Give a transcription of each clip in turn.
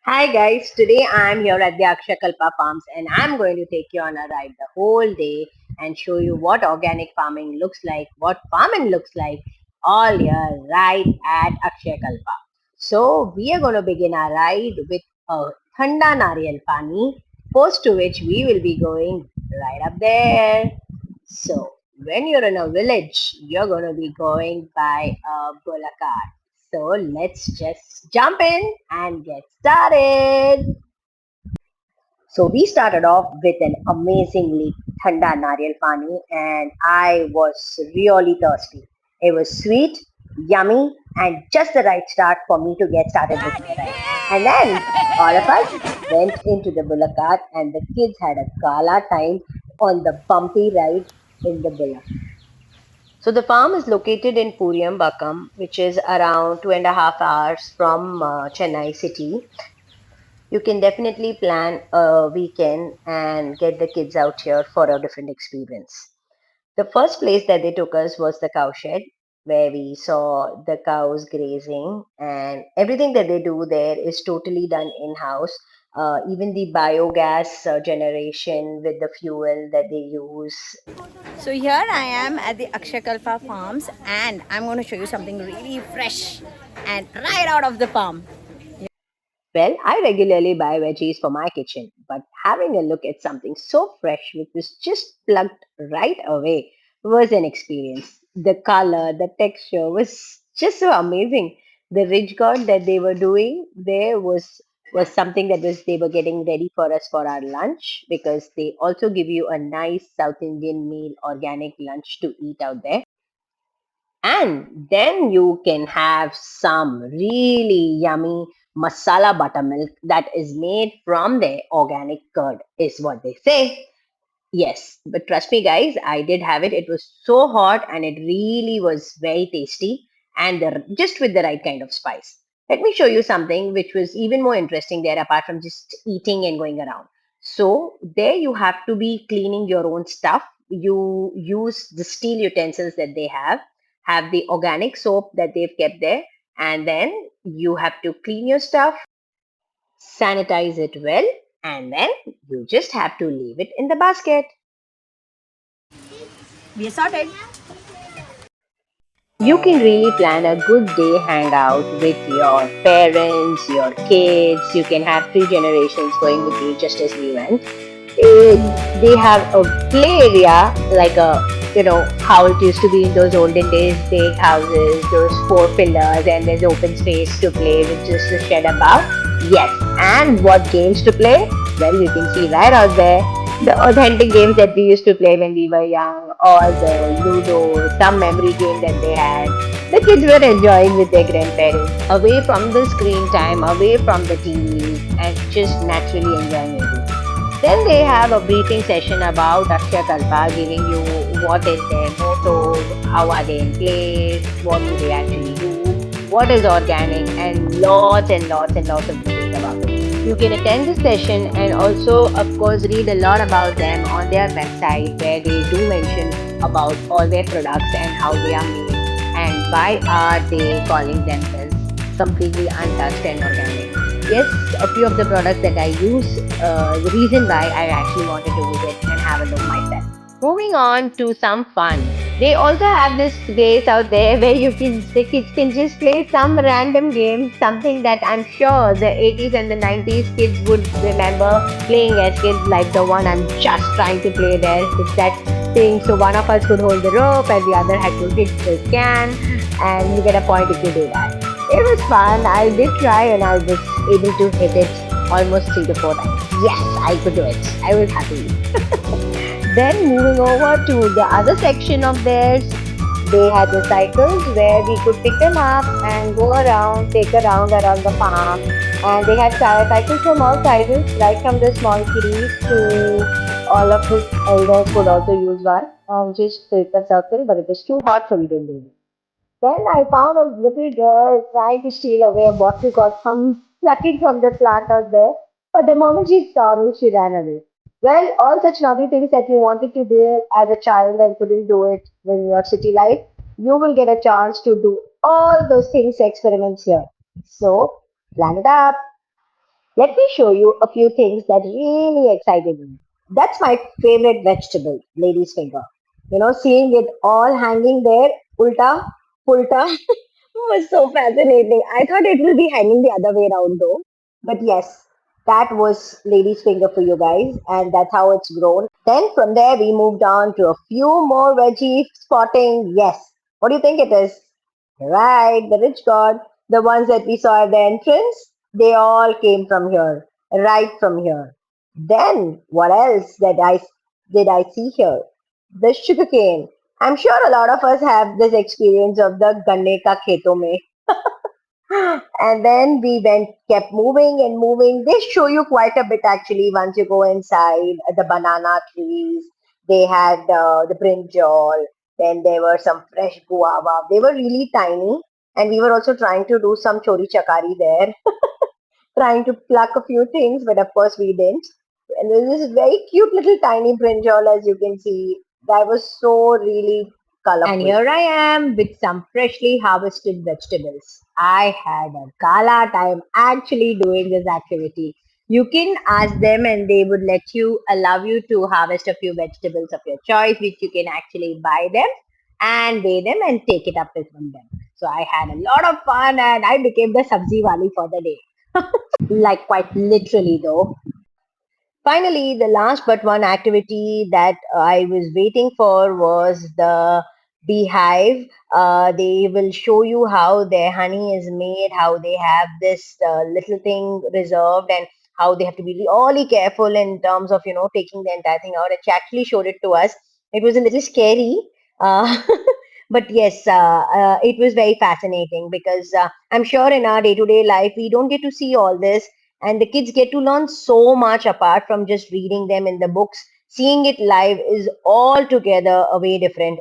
Hi guys, today I'm here at the Akshakalpa Farms and I'm going to take you on a ride the whole day and show you what organic farming looks like, what farming looks like all year right at Akshakalpa. So we are going to begin our ride with a Thanda Nariyal Pani, post to which we will be going right up there. So when you're in a village, you're going to be going by a bullock cart. So let's just jump in and get started. So we started off with an amazingly thanda nariyal pani and I was really thirsty. It was sweet, yummy and just the right start for me to get started with my ride. And then all of us went into the bullock cart and the kids had a gala time on the bumpy ride in the bullock. So the farm is located in Puriambakam, which is around 2.5 hours from Chennai city. You can definitely plan a weekend and get the kids out here for a different experience. The first place that they took us was the cow shed, where we saw the cows grazing, and everything that they do there is totally done in house. Even the biogas generation with the fuel that they use. So here I am at the Akshakalpa Farms and I'm going to show you something really fresh and right out of the farm. Well, I regularly buy veggies for my kitchen, but having a look at something so fresh which was just plucked right away was an experience. The color, the texture was just so amazing. The ridge gourd that they were doing there was something that was they were getting ready for us for our lunch because they also give you a nice South Indian meal organic lunch to eat out there. And then you can have some really yummy masala buttermilk that is made from their organic curd, is what they say. Yes, but trust me, guys, I did have it. It was so hot and it really was very tasty and just with the right kind of spice. Let me show you something which was even more interesting there apart from just eating and going around. So, there you have to be cleaning your own stuff. You use the steel utensils that they have the organic soap that they've kept there, and then you have to clean your stuff, sanitize it well, and then you just have to leave it in the basket. We are sorted. You can really plan a good day hangout with your parents, your kids. You can have three generations going with you just as we went. They have a play area like how it used to be in those olden days, big houses, those four pillars, and there's open space to play with just a shed above. Yes, and what games to play? Well, you can see right out there the authentic games that we used to play when we were young, or the Ludo, some memory game that they had. The kids were enjoying with their grandparents, away from the screen time, away from the TV, and just naturally enjoying it. Then they have a briefing session about Akshay Kalpa, giving you what is their motto, how are they in place, what do they actually do, what is organic, and lots and lots of details about it. You can attend this session and also, of course, read a lot about them on their website where they do mention about all their products and how they are made and why are they calling themselves completely untouched and organic. Yes, a few of the products that I use, the reason why I actually wanted to visit and have a look myself. Moving on to some fun. They also have this space out there where the kids can just play some random game, something that I'm sure the 80s and the 90s kids would remember playing as kids, like the one I'm just trying to play there. It's that thing. So one of us could hold the rope and the other had to hit the can, and you get a point if you do that. It was fun. I did try and I was able to hit it almost 3 to 4 times. Yes, I could do it. I was happy. Then moving over to the other section of theirs, they had the cycles where we could pick them up and go around, take a round around the farm. And they had cycles from all sizes, right from the small kiddies to all of his elders could also use one. And just take a circle, but it was too hot, so we didn't do it. Then I found a little girl trying to steal away a bottle got from plucking from the plant out there. But the moment she saw me, she ran away. Well, all such naughty things that you wanted to do as a child and couldn't do it when you're city life, you will get a chance to do all those things, experiments here. So, plan it up. Let me show you a few things that really excited me. That's my favorite vegetable, lady's finger. Seeing it all hanging there, ulta, pulta, was so fascinating. I thought it will be hanging the other way around though. But yes, that was lady's finger for you guys, and that's how it's grown. Then from there, we moved on to a few more veggie spotting. Yes. What do you think it is? Right, the rich god, the ones that we saw at the entrance, they all came from here, right from here. Then, what else did I see here? The sugarcane. I'm sure a lot of us have this experience of the ganne ka kheton mein. And then we kept moving and moving. They show you quite a bit actually once you go inside. The banana trees, they had the brinjal, then there were some fresh guava. They were really tiny, and we were also trying to do some chori chakari there, trying to pluck a few things, but of course we didn't. And there's this very cute little tiny brinjal, as you can see. That was so really colorful. And here I am with some freshly harvested vegetables. I had a gala time actually doing this activity. You can ask them and they would allow you to harvest a few vegetables of your choice, which you can actually buy them and weigh them and take it up from them. So I had a lot of fun and I became the sabzi wali for the day. Like quite literally though. Finally, the last but one activity that I was waiting for was the beehive. They will show you how their honey is made, how they have this little thing reserved, and how they have to be really careful in terms of taking the entire thing out. And she actually showed it to us. It was a little scary, uh, but yes, it was very fascinating because I'm sure in our day-to-day life we don't get to see all this, and the kids get to learn so much apart from just reading them in the books. Seeing it live is altogether a way different.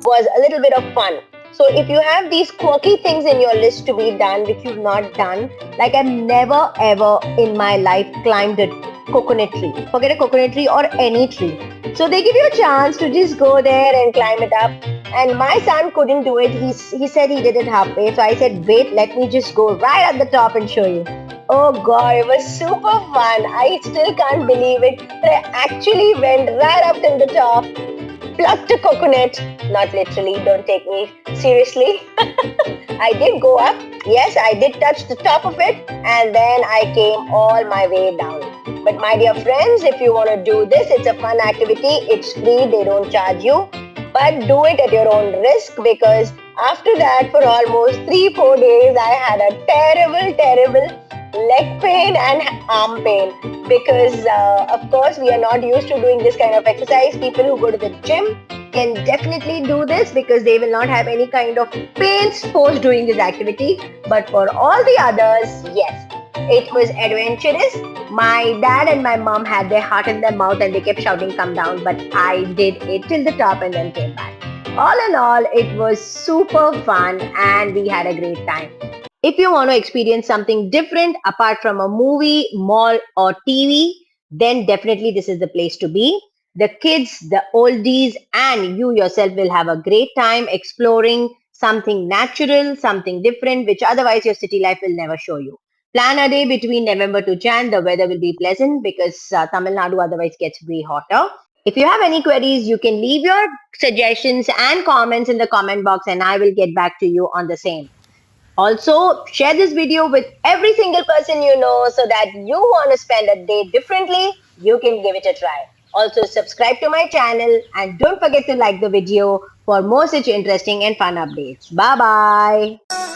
Was a little bit of fun. So if you have these quirky things in your list to be done, which you've not done, like I've never ever in my life climbed a coconut tree. Forget a coconut tree or any tree. So they give you a chance to just go there and climb it up. And my son couldn't do it. He said he did it halfway. So I said, wait, let me just go right at the top and show you. Oh God, it was super fun. I still can't believe it. I actually went right up till the top, plucked a coconut, not literally, don't take me seriously. I did go up, yes, I did touch the top of it, and then I came all my way down. But my dear friends, if you want to do this, it's a fun activity, it's free, they don't charge you, but do it at your own risk because after that, for almost 3-4 days, I had a terrible leg pain and arm pain because of course we are not used to doing this kind of exercise. People who go to the gym can definitely do this because they will not have any kind of pains post doing this activity, but for all the others, yes, it was adventurous. My dad and my mom had their heart in their mouth and they kept shouting come down, but I did it till the top and then came back. All in all, it was super fun and we had a great time. If you want to experience something different apart from a movie, mall, or TV, then definitely this is the place to be. The kids, the oldies, and you yourself will have a great time exploring something natural, something different, which otherwise your city life will never show you. Plan a day between November to Jan. The weather will be pleasant because Tamil Nadu otherwise gets way hotter. If you have any queries, you can leave your suggestions and comments in the comment box and I will get back to you on the same. Also, share this video with every single person you know so that you want to spend a day differently, you can give it a try. Also, subscribe to my channel and don't forget to like the video for more such interesting and fun updates. Bye bye.